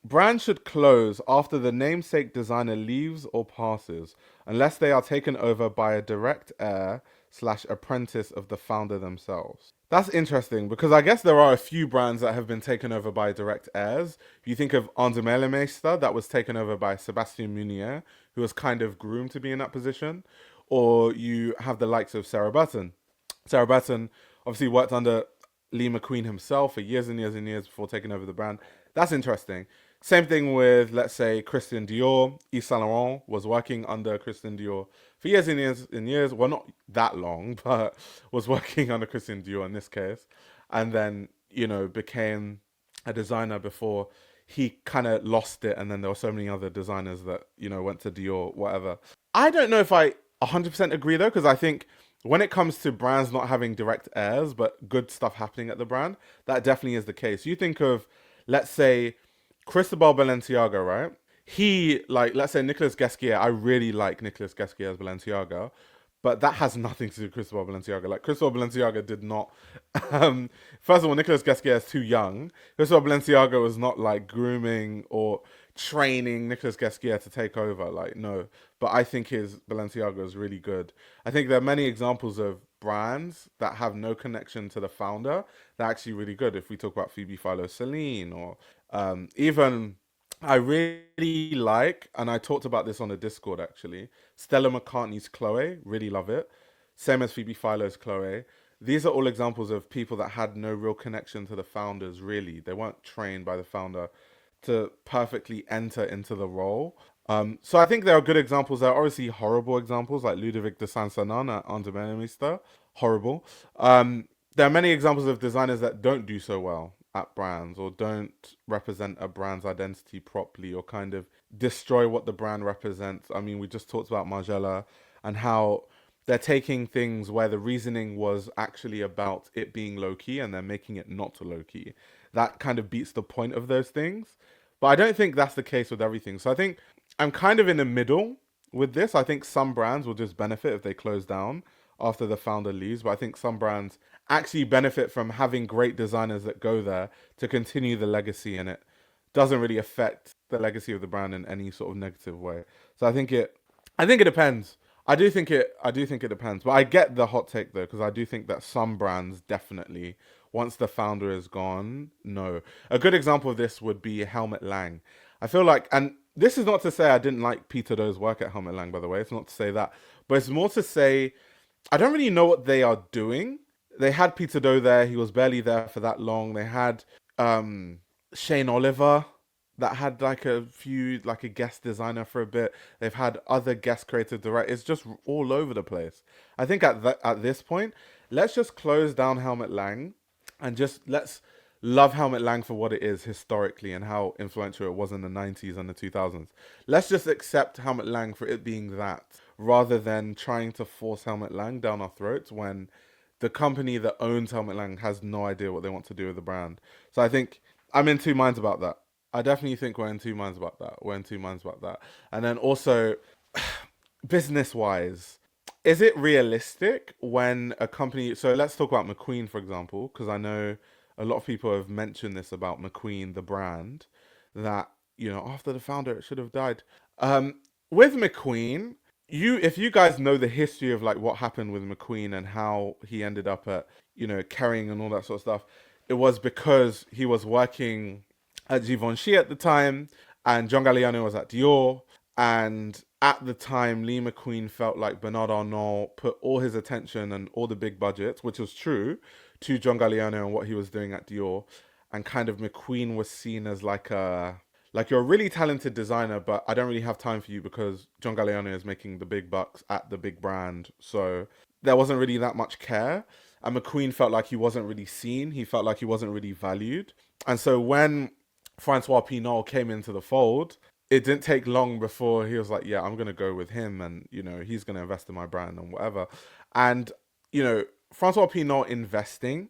Brands should close after the namesake designer leaves or passes, unless they are taken over by a direct heir slash apprentice of the founder themselves. That's interesting because I guess there are a few brands that have been taken over by direct heirs. If you think of Andermelemeister, that was taken over by Sebastian Munier, who was kind of groomed to be in that position. Or you have the likes of Sarah Burton. Sarah Burton obviously worked under Lee McQueen himself for years and years and years before taking over the brand. That's interesting. Same thing with, let's say, Christian Dior. Yves Saint Laurent was working under Christian Dior for years and years and years. Well, not that long, but was working under Christian Dior in this case. And then, became a designer before he kind of lost it. And then there were so many other designers that, went to Dior, whatever. I don't know if I 100% agree though, because I think when it comes to brands not having direct heirs, but good stuff happening at the brand, that definitely is the case. You think of, let's say, Cristobal Balenciaga, right? He, like, let's say Nicolas Gasquier. I really like Nicolas Gasquier as Balenciaga, but that has nothing to do with Cristobal Balenciaga. Like, Cristobal Balenciaga did not. First of all, Nicolas Gasquier is too young. Cristobal Balenciaga was not like grooming or training Nicolas Gasquier to take over. Like, no. But I think his Balenciaga is really good. I think there are many examples of brands that have no connection to the founder that are actually really good. If we talk about Phoebe Philo Celine or even I really like, and I talked about this on the Discord actually, Stella McCartney's Chloe, really love it. Same as Phoebe Philo's Chloe. These are all examples of people that had no real connection to the founders, really. They weren't trained by the founder to perfectly enter into the role. So I think there are good examples. There are obviously horrible examples like Ludovic de Saint-Saëns at Andermeester. Horrible. There are many examples of designers that don't do so well at brands or don't represent a brand's identity properly or kind of destroy what the brand represents. I mean, we just talked about Margiela and how they're taking things where the reasoning was actually about it being low key and they're making it not low key. That kind of beats the point of those things. But I don't think that's the case with everything. So I think I'm kind of in the middle with this. I think some brands will just benefit if they close down after the founder leaves, but I think some brands actually benefit from having great designers that go there to continue the legacy, and it doesn't really affect the legacy of the brand in any sort of negative way. So I think it depends. I do think it depends. But I get the hot take though, because I do think that some brands definitely, once the founder is gone, no. A good example of this would be Helmut Lang. I feel like, and this is not to say I didn't like Peter Doe's work at Helmut Lang, by the way. It's not to say that, but it's more to say I don't really know what they are doing. They had Peter Doe there. He was barely there for that long. They had um, Shane Oliver that had like a few, like a guest designer for a bit. They've had other guest creative directors. It's just all over the place. I think at this point, let's just close down Helmut Lang and just let's love Helmut Lang for what it is historically and how influential it was in the 90s and the 2000s. Let's just accept Helmut Lang for it being that rather than trying to force Helmut Lang down our throats when the company that owns Helmut Lang has no idea what they want to do with the brand. So I think I'm in two minds about that. I definitely think we're in two minds about that. We're in two minds about that. And then also, business wise, is it realistic when a company? So let's talk about McQueen, for example, because I know a lot of people have mentioned this about McQueen, the brand, that after the founder it should have died. With McQueen, if you guys know the history of like what happened with McQueen and how he ended up at carrying and all that sort of stuff, it was because he was working at Givenchy at the time, and John Galliano was at Dior. And at the time, Lee McQueen felt like Bernard Arnault put all his attention and all the big budgets, which was true, to John Galliano and what he was doing at Dior. And kind of McQueen was seen as like you're a really talented designer, but I don't really have time for you because John Galliano is making the big bucks at the big brand. So there wasn't really that much care. And McQueen felt like he wasn't really seen. He felt like he wasn't really valued. And so when Francois Pinot came into the fold, it didn't take long before he was like, yeah, I'm going to go with him and, he's going to invest in my brand and whatever. And, Francois Pinot investing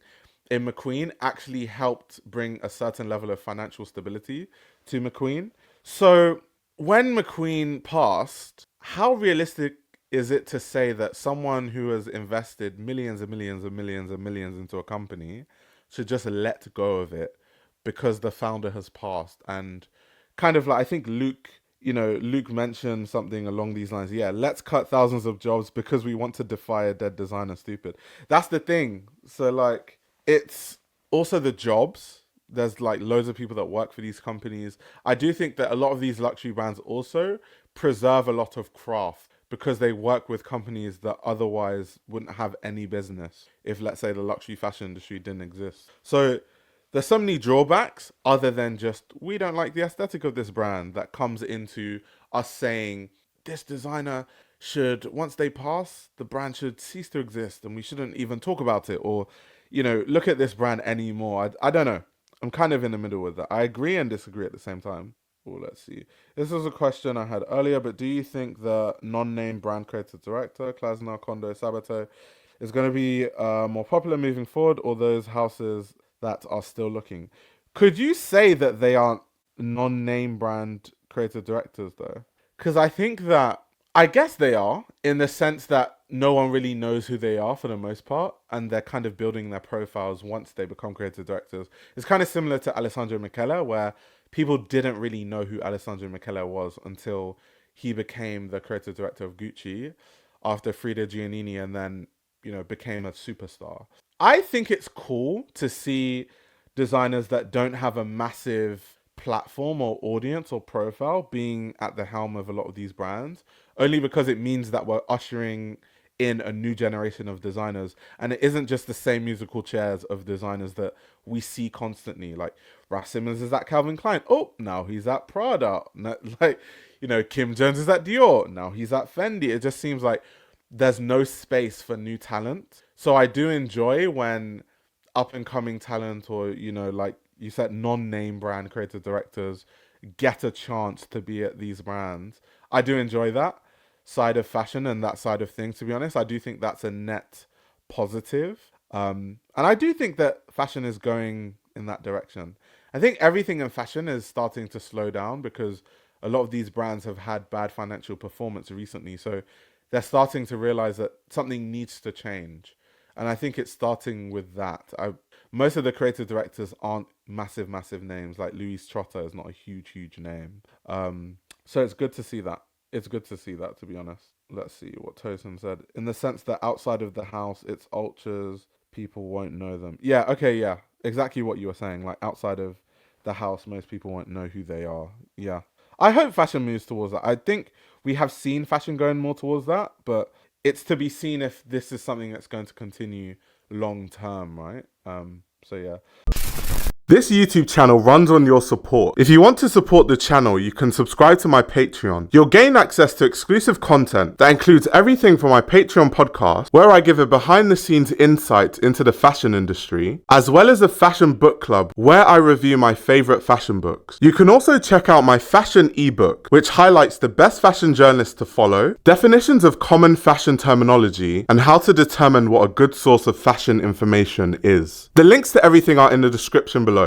in McQueen actually helped bring a certain level of financial stability to McQueen. So when McQueen passed, how realistic is it to say that someone who has invested millions and millions and millions and millions into a company should just let go of it because the founder has passed and kind of like, I think Luke mentioned something along these lines. Yeah, let's cut thousands of jobs because we want to defy a dead designer. Stupid. That's the thing. So like, it's also the jobs. There's like loads of people that work for these companies. I do think that a lot of these luxury brands also preserve a lot of craft because they work with companies that otherwise wouldn't have any business if, let's say, the luxury fashion industry didn't exist. So there's so many drawbacks other than just we don't like the aesthetic of this brand that comes into us saying this designer should, once they pass, the brand should cease to exist and we shouldn't even talk about it, or look at this brand anymore. I don't know. I'm kind of in the middle with that. I agree and disagree at the same time. Well, let's see. This was a question I had earlier, but do you think the non-name brand creative director, Klasner, Kondo, Sabato, is going to be more popular moving forward, or those houses that are still looking? Could you say that they aren't non-name brand creative directors, though? Because I guess they are, in the sense that no one really knows who they are for the most part, and they're kind of building their profiles once they become creative directors. It's kind of similar to Alessandro Michele, where people didn't really know who Alessandro Michele was until he became the creative director of Gucci after Frida Giannini, and then, became a superstar. I think it's cool to see designers that don't have a massive platform or audience or profile being at the helm of a lot of these brands, only because it means that we're ushering in a new generation of designers, and it isn't just the same musical chairs of designers that we see constantly. Like Raf Simons is at Calvin Klein, oh now he's at Prada. Like, Kim Jones is at Dior, now he's at Fendi. It just seems like there's no space for new talent. So I do enjoy when up and coming talent, or like you said, non-name brand creative directors get a chance to be at these brands. I do enjoy that side of fashion and that side of things, to be honest. I do think that's a net positive. And I do think that fashion is going in that direction. I think everything in fashion is starting to slow down because a lot of these brands have had bad financial performance recently. So they're starting to realize that something needs to change. And I think it's starting with that. Most of the creative directors aren't massive names. Like Louise Trotter is not a huge name. So it's good to see that. It's good to see that, to be honest. Let's see what Tosin said. In the sense that outside of the house, it's ultras, people won't know them. Yeah, okay, yeah. Exactly what you were saying. Like outside of the house, most people won't know who they are. Yeah. I hope fashion moves towards that. I think we have seen fashion going more towards that, but it's to be seen if this is something that's going to continue long term, right? So yeah. This YouTube channel runs on your support. If you want to support the channel, you can subscribe to my Patreon. You'll gain access to exclusive content that includes everything from my Patreon podcast, where I give a behind-the-scenes insight into the fashion industry, as well as a fashion book club where I review my favorite fashion books. You can also check out my fashion ebook, which highlights the best fashion journalists to follow, definitions of common fashion terminology, and how to determine what a good source of fashion information is. The links to everything are in the description below.